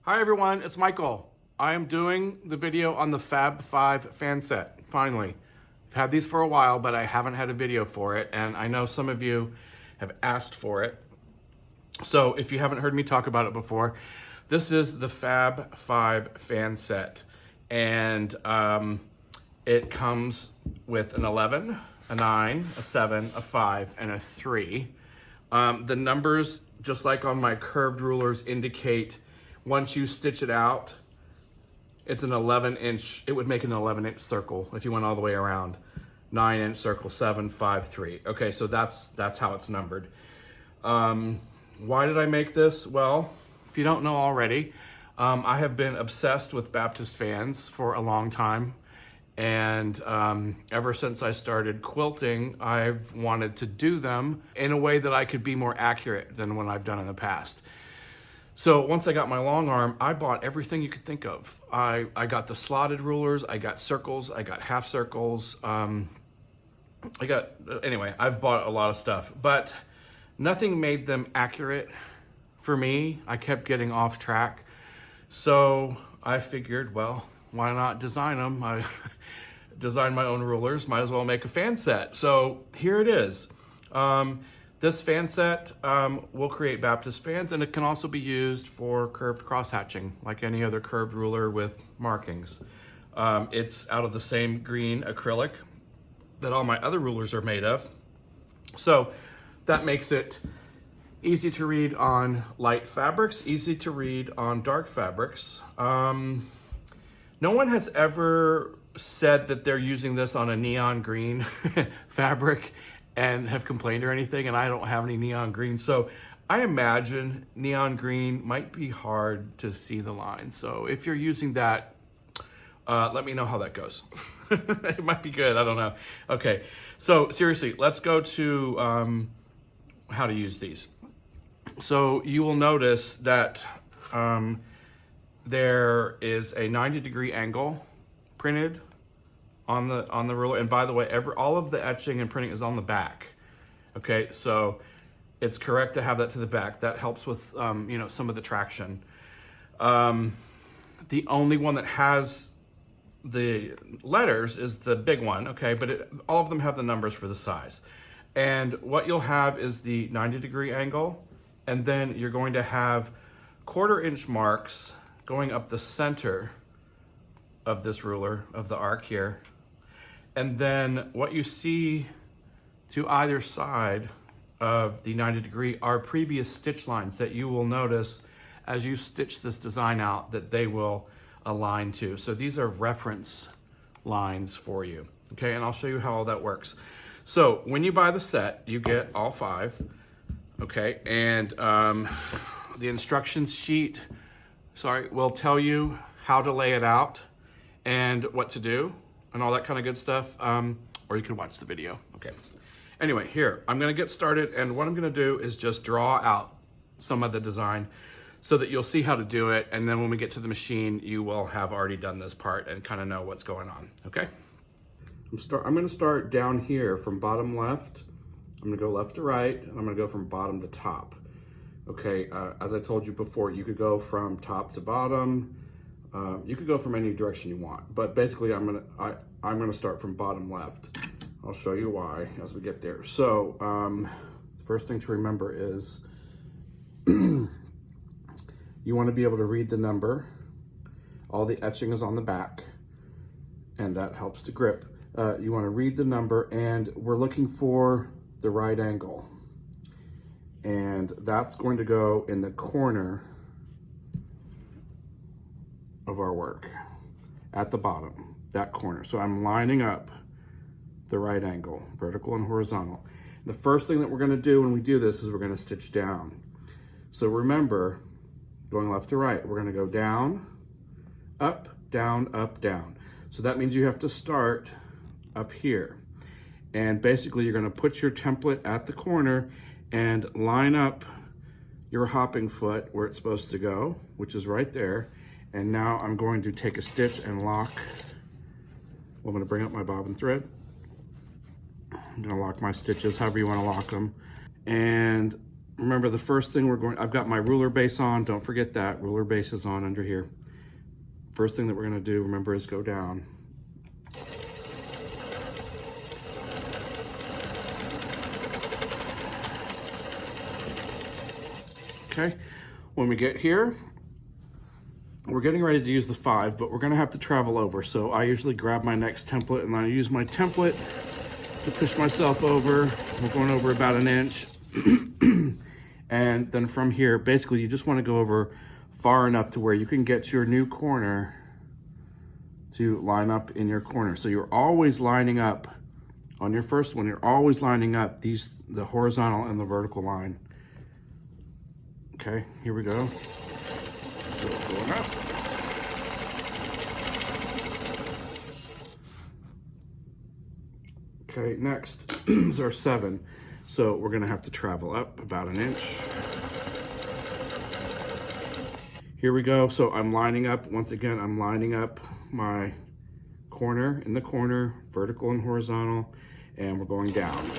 Hi everyone, it's Michael. I am doing the video on the Fab5 fan set, finally. I've had these for a while, but I haven't had a video for it, and I know some of you have asked for it. So if you haven't heard me talk about it before, this is the Fab5 fan set, and it comes with an 11, a 9, a 7, a 5, and a 3. The numbers, just like on my curved rulers, indicate once you stitch it out, it's an 11-inch, it would make an 11-inch circle if you went all the way around. 9-inch circle, 7, 5, 3. Okay, so that's how it's numbered. Why did I make this? Well, if you don't know already, I have been obsessed with Baptist fans for a long time. And ever since I started quilting, I've wanted to do them in a way that I could be more accurate than what I've done in the past. So once I got my long arm, I bought everything you could think of. I got the slotted rulers, I got circles, I got half circles. Anyway, I've bought a lot of stuff, but nothing made them accurate for me. I kept getting off track. So I figured, well, why not design them? I designed my own rulers, might as well make a fan set. So here it is. This fan set will create Baptist fans, and it can also be used for curved crosshatching, like any other curved ruler with markings. It's out of the same green acrylic that all my other rulers are made of. So that makes it easy to read on light fabrics, easy to read on dark fabrics. No one has ever said that they're using this on a neon green fabric and have complained or anything, and I don't have any neon green. So I imagine neon green might be hard to see the line. So if you're using that, let me know how that goes. It might be good, I don't know. Okay, so seriously, let's go to how to use these. So you will notice that there is a 90-degree angle printed on the ruler, and by the way, all of the etching and printing is on the back. Okay, so it's correct to have that to the back. That helps with some of the traction. The only one that has the letters is the big one. Okay, but all of them have the numbers for the size. And what you'll have is the 90-degree angle, and then you're going to have 1/4-inch marks going up the center of this ruler, of the arc here. And then what you see to either side of the 90-degree are previous stitch lines that you will notice as you stitch this design out that they will align to. So these are reference lines for you, okay? And I'll show you how all that works. So when you buy the set, you get all 5, okay? And the instructions sheet, will tell you how to lay it out and what to do and all that kind of good stuff, or you can watch the video, okay. Anyway, here, I'm gonna get started, and what I'm gonna do is just draw out some of the design so that you'll see how to do it, and then when we get to the machine, you will have already done this part and kind of know what's going on, okay? I'm gonna start down here from bottom left. I'm gonna go left to right, and I'm gonna go from bottom to top. Okay, as I told you before, you could go from top to bottom. You could go from any direction you want, but basically I'm gonna start from bottom left. I'll show you why as we get there. So the first thing to remember is you want to be able to read the number. All the etching is on the back, and that helps to grip. You want to read the number, and we're looking for the right angle, and that's going to go in the corner of our work at the bottom, that corner. So I'm lining up the right angle, vertical and horizontal. The first thing that we're gonna do when we do this is we're gonna stitch down. So remember, going left to right, we're gonna go down, up, down, up, down. So that means you have to start up here. And basically you're gonna put your template at the corner and line up your hopping foot where it's supposed to go, which is right there. And now I'm going to take a stitch and lock. Well, I'm gonna bring up my bobbin thread. I'm gonna lock my stitches however you wanna lock them. And remember the first thing I've got my ruler base on. Don't forget that ruler base is on under here. First thing that we're gonna do, remember, is go down. Okay, when we get here, we're getting ready to use the 5, but we're gonna have to travel over. So I usually grab my next template and I use my template to push myself over. We're going over about 1 inch. And then from here, basically you just wanna go over far enough to where you can get your new corner to line up in your corner. So you're always lining up on your first one, you're always lining up the horizontal and the vertical line. Okay, here we go. Going up. Okay, next is our 7. So we're gonna have to travel up about 1 inch. Here we go. So I'm lining up, once again, I'm lining up my corner in the corner, vertical and horizontal, and we're going down.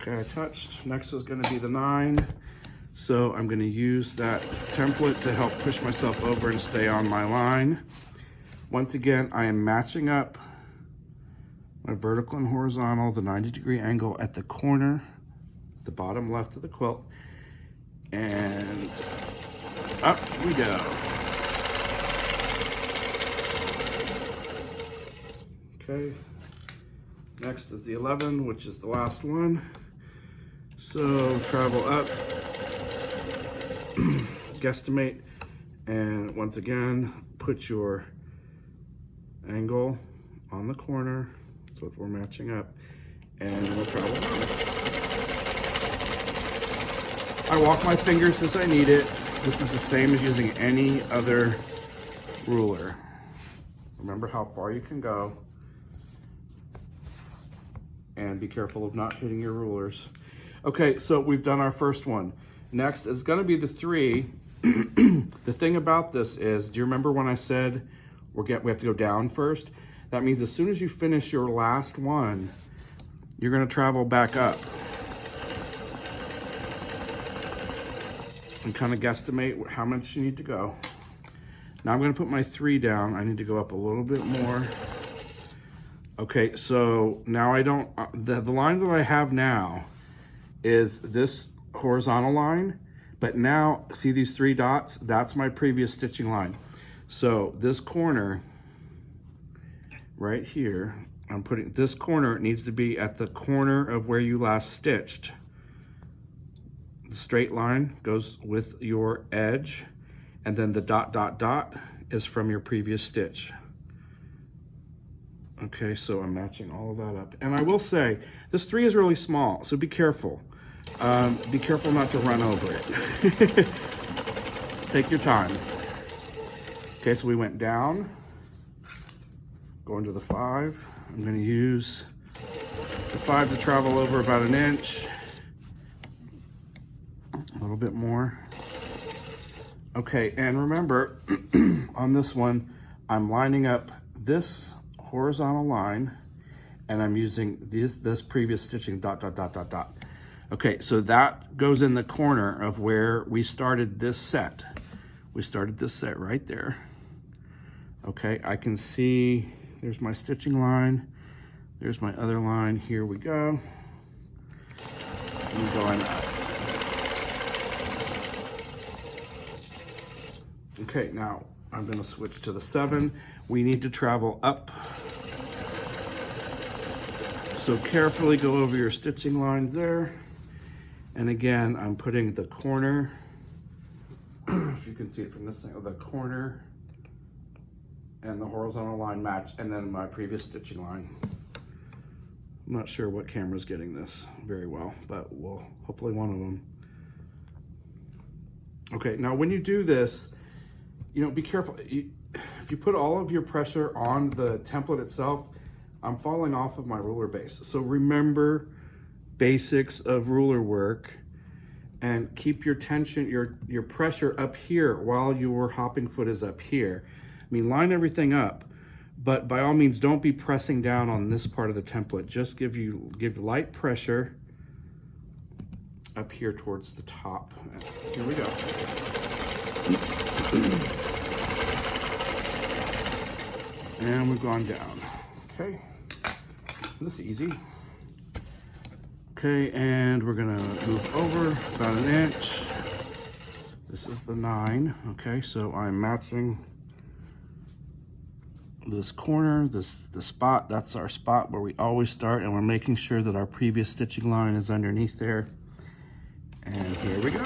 Okay, I touched. Next is going to be the 9. So I'm going to use that template to help push myself over and stay on my line. Once again, I am matching up my vertical and horizontal, the 90-degree angle at the corner, the bottom left of the quilt, and up we go. Okay, next is the 11, which is the last one. So travel up, guesstimate, and once again, put your angle on the corner. That's what we're matching up, and we'll travel down. I walk my fingers as I need it. This is the same as using any other ruler. Remember how far you can go, and be careful of not hitting your rulers. Okay, so we've done our first one. Next is gonna be the 3. The thing about this is, do you remember when I said we have to go down first? That means as soon as you finish your last one, you're gonna travel back up and kind of guesstimate how much you need to go. Now I'm gonna put my 3 down. I need to go up a little bit more. Okay, so now I don't, the line that I have now is this horizontal line, but now see these 3 dots? That's my previous stitching line. So this corner right here, I'm putting this corner, it needs to be at the corner of where you last stitched. The straight line goes with your edge, and then the dot, dot, dot is from your previous stitch. Okay, so I'm matching all of that up. And I will say, this 3 is really small, so be careful. Be careful not to run over it. Take your time. Okay, so we went down, going to the 5. I'm gonna use the 5 to travel over about 1 inch. A little bit more. Okay, and remember, on this one, I'm lining up this horizontal line, and I'm using this previous stitching, dot, dot, dot, dot, dot. Okay, so that goes in the corner of where we started this set. We started this set right there. Okay, I can see, there's my stitching line. There's my other line. Here we go. I'm going up. Okay, now I'm gonna switch to the 7. We need to travel up. So carefully go over your stitching lines there. And again, I'm putting the corner, if you can see it from this angle, the corner and the horizontal line match, and then my previous stitching line. I'm not sure what camera's getting this very well, but we'll, hopefully one of them. Okay, now when you do this, you know, be careful. If you put all of your pressure on the template itself, I'm falling off of my ruler base. So remember basics of ruler work and keep your tension, your pressure up here while your hopping foot is up here. I mean, line everything up, But by all means, don't be pressing down on this part of the template. Just give light pressure up here towards the top. Here we go. And we've gone down. Okay, this is easy. Okay, and we're gonna move over about an inch. This is the 9. Okay, so I'm matching this corner, the spot. That's our spot where we always start, and we're making sure that our previous stitching line is underneath there. And here we go.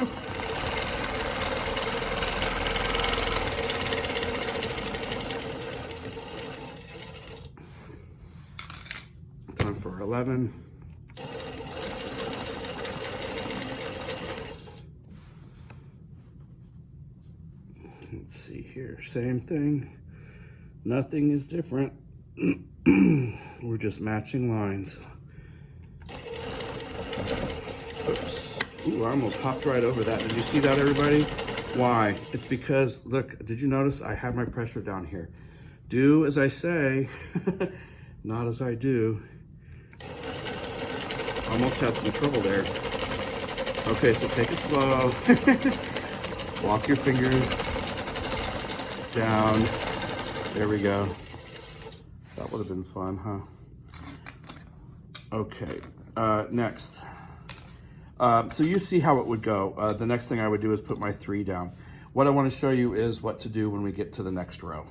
Time for 11. Let's see here, same thing. Nothing is different. We're just matching lines. Oops. Ooh, I almost hopped right over that. Did you see that, everybody? Why? It's because, look, did you notice I have my pressure down here? Do as I say, not as I do. Almost had some trouble there. Okay, so take it slow. Walk your fingers down. There we go. That would have been fun, huh? Okay, next. So you see how it would go. The next thing I would do is put my 3 down. What I want to show you is what to do when we get to the next row.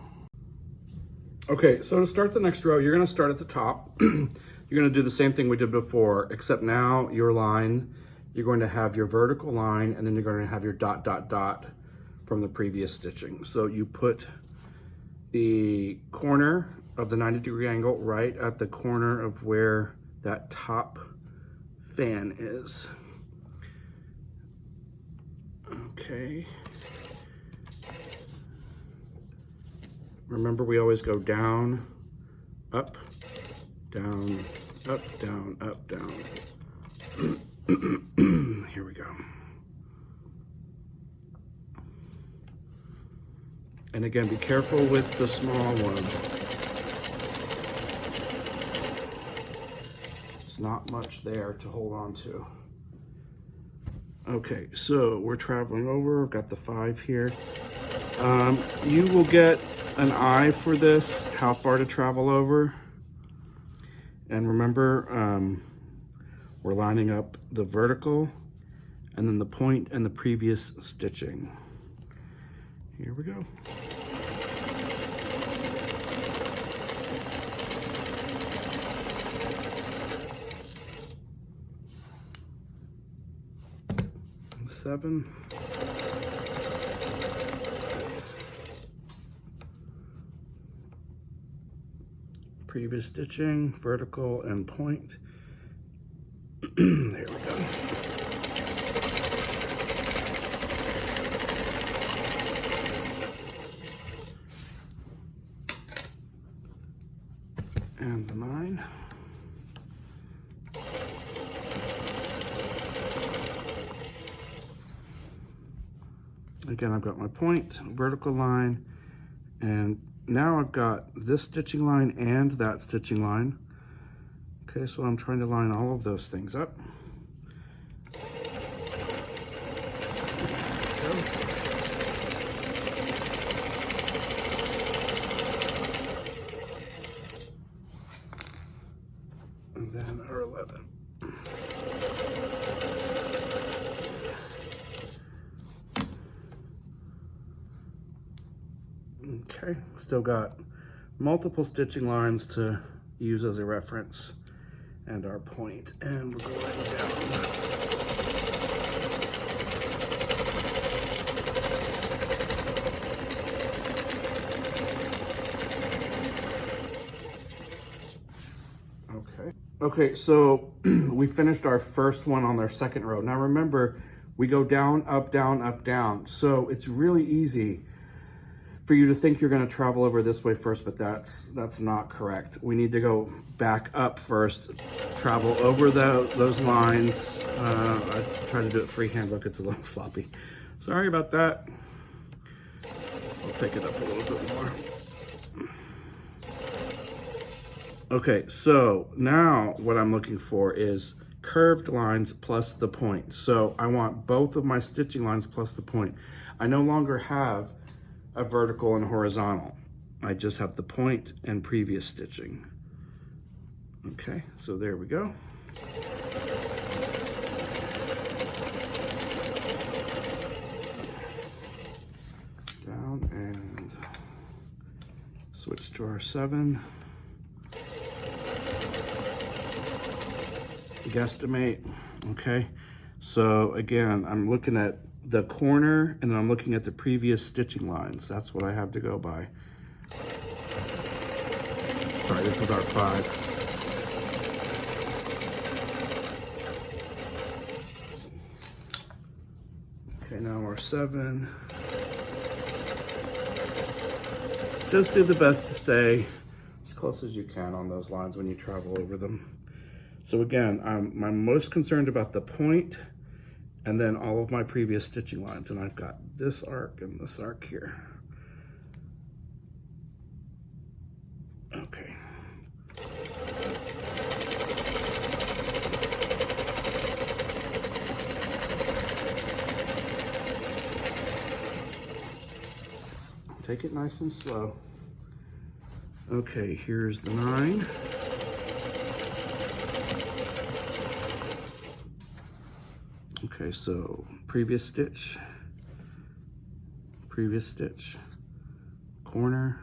Okay, so to start the next row, you're going to start at the top. You're going to do the same thing we did before, except now your line, you're going to have your vertical line, and then you're going to have your dot, dot, dot from the previous stitching. So you put the corner of the 90-degree angle right at the corner of where that top fan is. Okay. Remember, we always go down, up, down, up, down, up, down. Here we go. And again, be careful with the small one. There's not much there to hold on to. Okay, so we're traveling over. I've got the 5 here. You will get an eye for this, how far to travel over. And remember, we're lining up the vertical and then the point and the previous stitching. Here we go. Seven. Previous stitching, vertical and point. There we go. And the 9. Again, I've got my point, vertical line, and now I've got this stitching line and that stitching line. Okay, so I'm trying to line all of those things up. And then our 11. Okay, still got multiple stitching lines to use as a reference and our point, and we're going down. Okay, so we finished our first one on our second row. Now remember, we go down, up, down, up, down. So it's really easy for you to think you're going to travel over this way first, but that's not correct. We need to go back up first, travel over those lines. I tried to do it freehand. Look, it's a little sloppy. Sorry about that. I'll take it up a little bit more. Okay, so now what I'm looking for is curved lines plus the point. So I want both of my stitching lines plus the point. I no longer have a vertical and horizontal. I just have the point and previous stitching. Okay, so there we go. Down and switch to our 7. Guesstimate. Okay, so again, I'm looking at the corner and then I'm looking at the previous stitching lines. That's what I have to go by. Sorry, this is our 5. Okay, now our 7. Just do the best to stay as close as you can on those lines when you travel over them. So again, I'm most concerned about the point and then all of my previous stitching lines. And I've got this arc and this arc here. Okay. Take it nice and slow. Okay, here's the 9. Okay, so previous stitch, corner,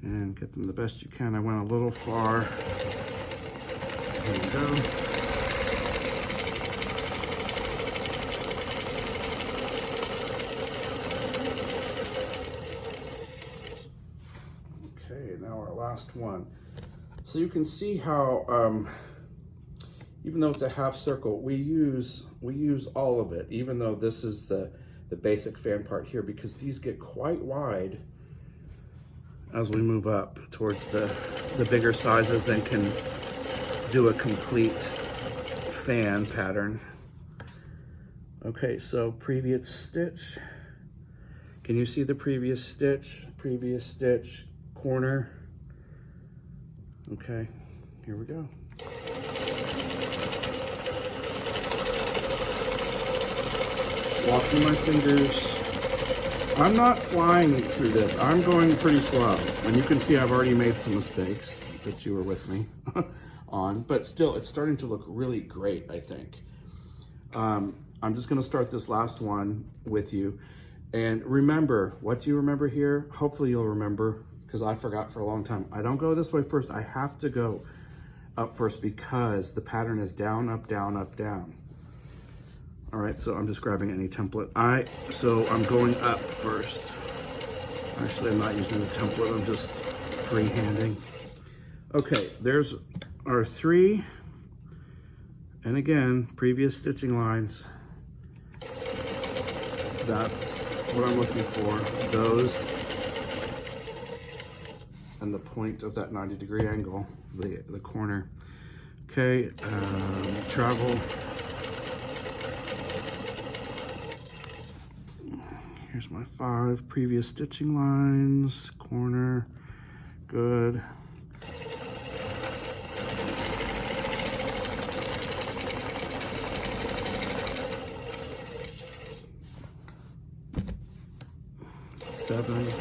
and get them the best you can. I went a little far. There we go. Okay, now our last one. So you can see how even though it's a half circle, we use all of it, even though this is the basic fan part here, because these get quite wide as we move up towards the bigger sizes and can do a complete fan pattern. Okay, so previous stitch. Can you see the previous stitch, corner? Okay, here we go. Walking my fingers. I'm not flying through this. I'm going pretty slow. And you can see I've already made some mistakes that you were with me on, but still it's starting to look really great, I think. I'm just gonna start this last one with you. And remember, what do you remember here? Hopefully you'll remember, because I forgot for a long time. I don't go this way first. I have to go up first because the pattern is down, up, down, up, down. All right, so I'm just grabbing any template. So I'm going up first. Actually, I'm not using the template, I'm just freehanding. Okay, there's our 3. And again, previous stitching lines. That's what I'm looking for. Those and the point of that 90-degree angle, the corner. Okay, travel. Here's my 5 previous stitching lines, corner, good. Seven.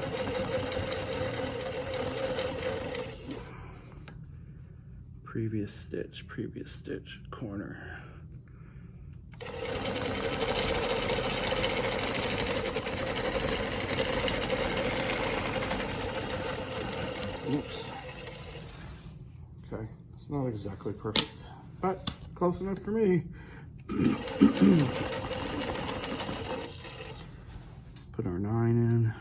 Previous stitch, corner. Oops. Okay, it's not exactly perfect, but close enough for me. Put our 9 in.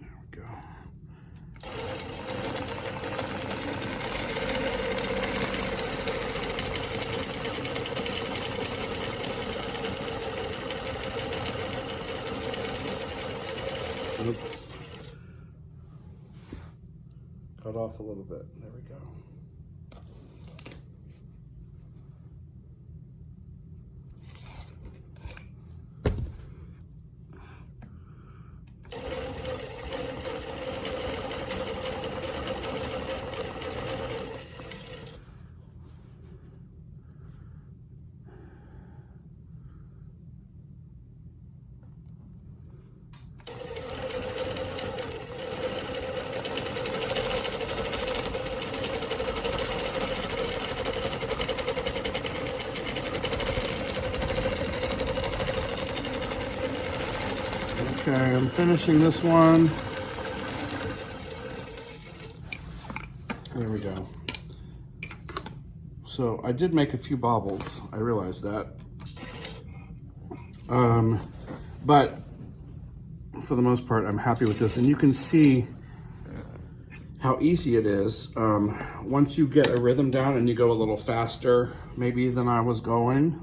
There we go. Oops. Cut off a little bit. There we go. Okay, I'm finishing this one. There we go. So I did make a few baubles. I realized that. But for the most part, I'm happy with this. And you can see how easy it is. Once you get a rhythm down and you go a little faster, maybe than I was going,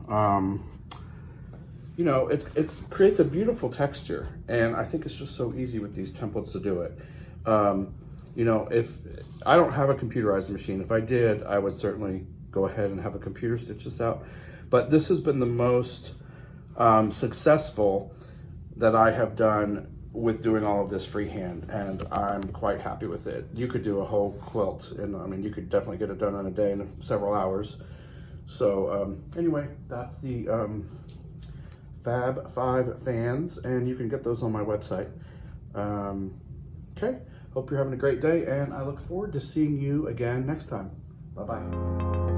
you know, it creates a beautiful texture. And I think it's just so easy with these templates to do it. You know, if I don't have a computerized machine, if I did, I would certainly go ahead and have a computer stitch this out. But this has been the most successful that I have done with doing all of this freehand, and I'm quite happy with it. You could do a whole quilt, and I mean, you could definitely get it done in a day in several hours. So anyway, that's the Fab5 fans, and you can get those on my website. Okay, hope you're having a great day, and I look forward to seeing you again next time. Bye-bye.